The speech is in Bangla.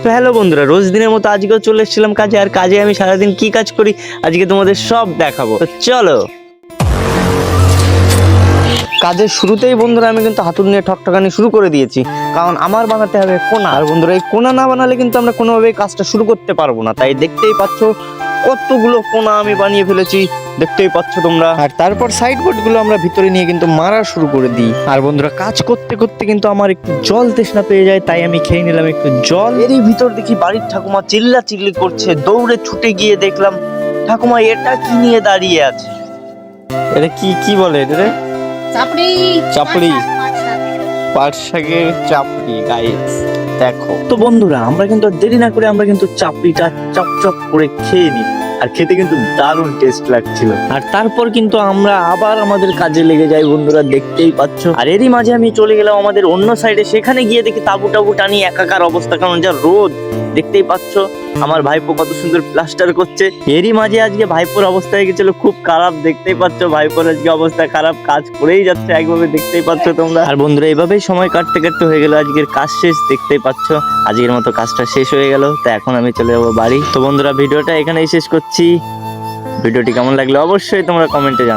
তো হ্যালো বন্ধুরা, রোজ দিনের মতো আজকেও চলে এসেছিলাম কাজে। আর কাজে আমি সারাদিন কি কাজ করি আজকে তোমাদের সব দেখাবো। তো চলো। কাজের শুরুতেই বন্ধুরা আমি কিন্তু হাতুড় নিয়ে ঠকঠকানি শুরু করে দিয়েছি, কারণ আমার বানাতে হবে কোনা। আর বন্ধুরা এই কোনা না বানালে কিন্তু আমরা কোনোভাবেই কাজটা শুরু করতে পারবো না। তাই দেখতেই পাচ্ছ কতগুলো কোনা আমি বানিয়ে ফেলেছি, দেখতেই পাচ্ছ তোমরা। আর তারপর সাইড বোর্ড গুলো আমরা ভিতরে নিয়ে কিন্তু মারা শুরু করে দিই। আর বন্ধুরা কাজ করতে করতে কিন্তু আমার একটু জল তৃষ্ণা পেয়ে যায়, তাই আমি খেয়ে নিলাম একটু জল। এরই ভিতর দেখি বাড়ির ঠাকুমা চিল্লা চিল্লি করছে। দৌড়ে ছুটে গিয়ে দেখলাম ঠাকুমা এটা কি নিয়ে দাঁড়িয়ে আছে। এটা কি বলে এটা রে? চাপড়ি চাপড়ি। পাট শাকের চাপড়ি গাইস, দেখো তো বন্ধুরা আমরা কিন্তু আর দেরি না করে আমরা কিন্তু চাপড়িটা চপচপ করে খেয়ে নিই। আর খেতে কিন্তু দারুণ টেস্ট লাগছিল। আর তারপর কিন্তু আমরা আবার আমাদের কাজে লেগে যাই বন্ধুরা, দেখতেই পাচ্ছ। আর এরই মাঝে আমি চলে গেলাম আমাদের অন্য সাইডে, সেখানে গিয়ে দেখি তাবু টাবু টানি একাকার অবস্থা, কারণ যা রোদ। দেখতেই পাচ্ছ আমার ভাইপো কত সুন্দর প্লাস্টার করছে। এরই মাঝে আজকে ভাইপোর অবস্থা হয়ে গেছিল খুব খারাপ, দেখতেই পাচ্ছ ভাইপোর আজকে অবস্থা খারাপ, কাজ করেই যাচ্ছে একভাবে, দেখতেই পাচ্ছ তোমরা। আর বন্ধুরা এইভাবেই সময় কাটতে কাটতে হয়ে গেল আজকের কাজ শেষ, দেখতেই পাচ্ছ আজকের মতো কাজটা শেষ হয়ে গেল। তো এখন আমি চলে যাবো বাড়ি। তো বন্ধুরা ভিডিওটা এখানেই শেষ করছি। ভিডিওটি কেমন লাগলো অবশ্যই তোমরা কমেন্টে জানাও।